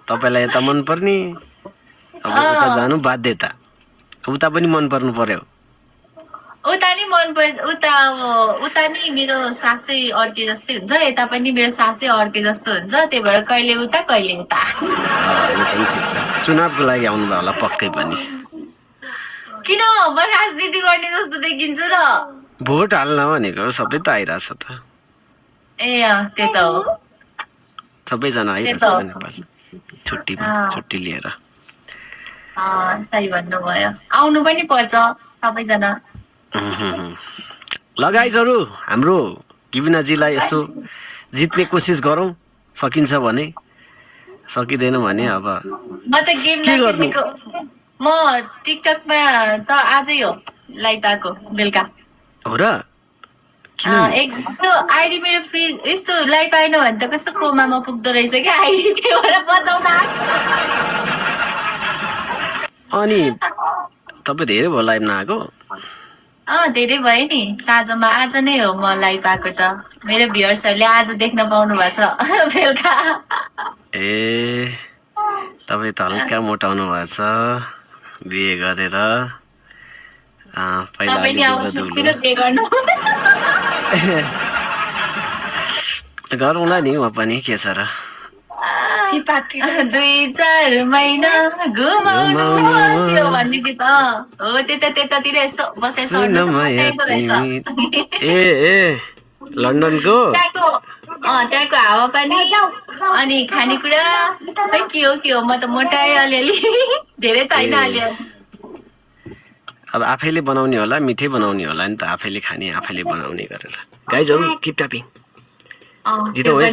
तपाईलाई यता मन पर्ने अब उता जानु बाध्यता उता पनि मन पर्नु पर्यो उता नि मन पर्छ उता नि मेरो सासै अर्के जस्तै हुन्छ यता पनि मेरो सासै अर्के जस्तो हुन्छ त्यही भएर कहिले उता कहिले उता यो पनि ठिक छ चुनावको लागि आउनु भयो होला पक्कै पनि किन म राजनीति गर्ने जस्तो देखिन्छु र भोट हाल्न भनेको सबै त आइरहेछ त ए त्यो त हो सबैजना आइरहेछ त नेपाल छुट्टी लिएर सही भन्नुभयो आउनु पनि पर्छ सबैजना लगाइजहरू हाम्रो गिबिनाजीलाई यसो जित्ने कोसिस गरौँ सकिन्छ भने सकिँदैन भने अब म त गेम नखेलेको म टिकटकमा त आजै हो लाइभ आएको बेलुका हो र त्यो आइडी मेरो फ्री यस्तो लाइभ आएन भने त कस्तो कोमामा पुग्दो रहेछ क्या आइडी त्यही भएर बचाउन अनि तपाईँ धेरै भयो लाइभ नआएको धेरै भयो नि साँझमा आज नै हो म लाइभ आएको त मेरो भ्युअर्सहरूले आज देख्न पाउनु भएको छ बेलुका ए तपाईँ त हल्का मोटाउनु भएको छ बिहे गरेर पहिला गरौँला नि म पनि के छ र 2-4 महिना घुमाउनु त्यो भन्ने गीत हो त्यतातिर यसो बसेर ए लन्डनको त्यहाँको हावापानी अनि खानेकुरा के हो म त मोटाएँ अलिअलि धेरै त होइन अलिअलि अब आफैले बनाउने होला मिठै बनाउने होला नि त आफैले खाने आफैले बनाउने गरेर गाइजहरु किप ट्यापिङ जितो है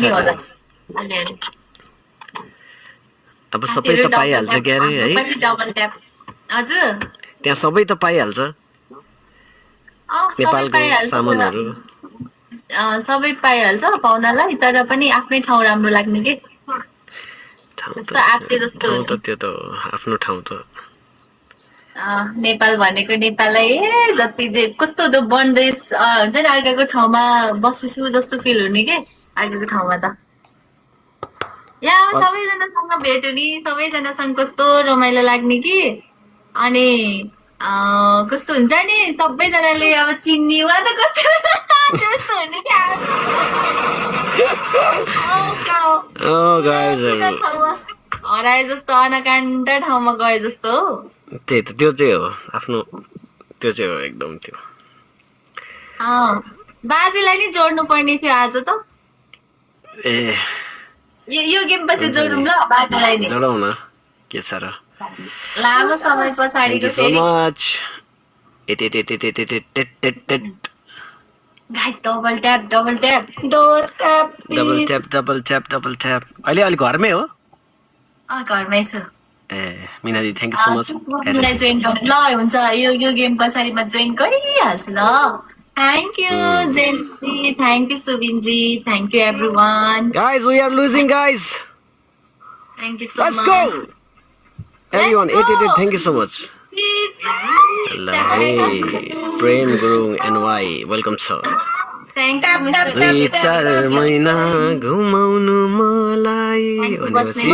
अब सबै त पाइहाल्छ क्यारे है हजुर त्यहाँ सबै त पाइहाल्छ नेपालको सामानहरु सबै पाइहाल्छ पाउनलाई तर पनि आफ्नै ठाउँ राम्रो लाग्ने के ठाउँ त त्यो त आफ्नो ठाउँ त नेपाल भनेको नेपाललाई जति जे कस्तो त बन्देज हुन्छ नि अर्काको ठाउँमा बसेछु जस्तो फिल हुने के अर्काको ठाउँमा त यहाँ सबैजनासँग भेट हुने सबैजनासँग कस्तो रमाइलो लाग्ने कि अनि कस्तो हुन्छ नि सबैजनाले अब चिन्ने वा त कस्तो त्यस्तो हुने हराए जस्तो अनकाण्ड ठाउँमा गए जस्तो हो त्यही त त्यो चाहिँ हो आफ्नो त्यो चाहिँ हो एकदम त्यो बाजेलाई नि जोड्नु पर्ने थियो आज त ए यो गेम पछि जोडौँ ल बाजेलाई नि जोडौँ न के छ र लामो समय पछाडिको फेरि गाइस डबल ट्याप अहिले अलि घरमै हो घरमै छु ए मिनादी थ्यांक यू सो मच ल हुन्छ यो गेम पछाडिमा जोइन गरिहाल्छु ल थ्यांक यू जेन्टी थ्यांक यू सुबिनजी thank you everyone guys we are losing guys thank you so much let's go everyone 88 thank you so much Prem Gurung anyway welcome छ thank you mister 2-4 महिना घुमाउनु मलाई भनेपछि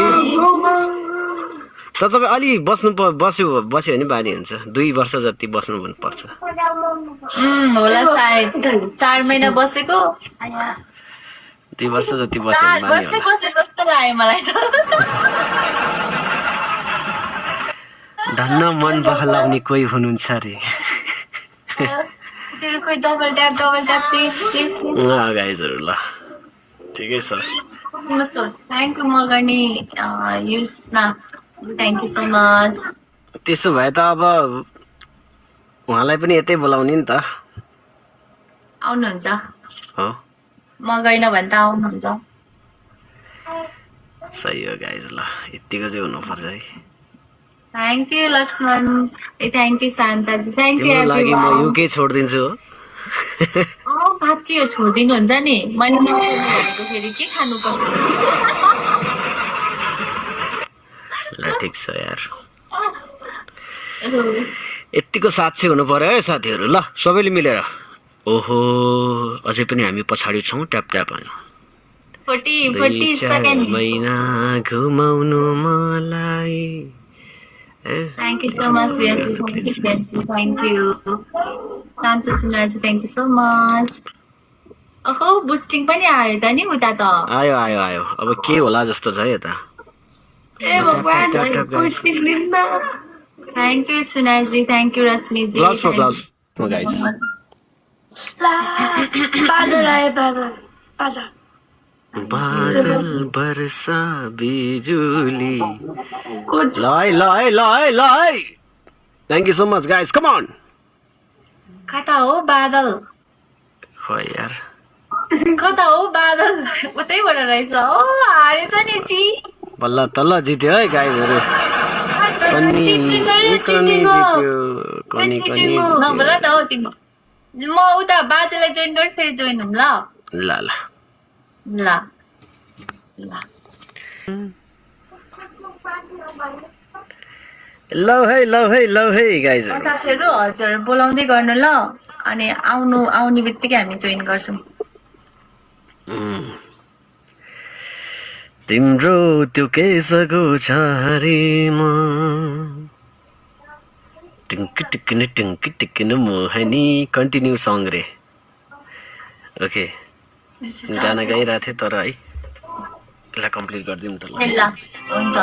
त तपाईँ अलि बस्यो भने बानी हुन्छ 2 वर्ष जति बस्नु पर्छ होला सायद 4 महिना बसेको 2 वर्ष जति बस्यो भने बानी होला बसे जस्तो लाग्यो मलाई त धन्न मन बहलाउने कोही हुनुहुन्छ रे तेरो कोही डबल ट्याप गाइजहरु ल ठिकै छ थ्यांक यू म गर्ने युज न थ्यांक यू सो मच त्यसो भए त अब उहाँलाई पनि यतै बोलाउने नि त आउनुहुन्छ हो म गइन भने त आउनुहुन्छ सही हो गाइज ल यतिको चाहिँ हुनुपर्छ है thank you Laxman thank you Shanta thank you लागि म युके छोड्दिन्छु हो भाची हो छोडिदिनु हुन्छ नि मैले भनेको फेरि के खानु पर्छ ल ठिक छ यार यतिको साथ चाहिँ हुनु पर्यो है साथीहरु ल सबैले मिलेर ओहो अझै पनि हामी पछाडी छौं ट्याप 40 चार सेकेन्ड महिना घुमाउनु मलाई Thank you so much, thank you. Santu Sunaji, thank you so much. Oh, boosting पनि आयो त नि उता त. आयो आयो आयो अब के होला जस्तो छ है यता ए भगवान, boosting दिन Thank you Sunaji, thank you Rasmi ji. Applause for guys. बादल बर्षा बिजुली ल thank you so much guys come on कता हो बादल हो यार कता हो बादल उतैबाट रहेछ ओ हारेछ नि ची बल्ल तल्ल जित्यो है गाइसहरु कनी नबोल त हो तिमी म उता बाजेलाई जोइन गरे फेरि जोइन हुम ल ल ल ल है गाइस फेरि हजुर बोलाउँदै गर्नु ल अनि आउने बित्तिकै हामी जोइन गर्छौँ तिम्रो त्यो केसको छारीमा टिङ्की टिक्किन मोहनी कन्टिन्यू सङ रे ओके गाना गाइरहेको थिएँ तर है यसलाई कम्प्लिट गरिदिउँ त ल ल हुन्छ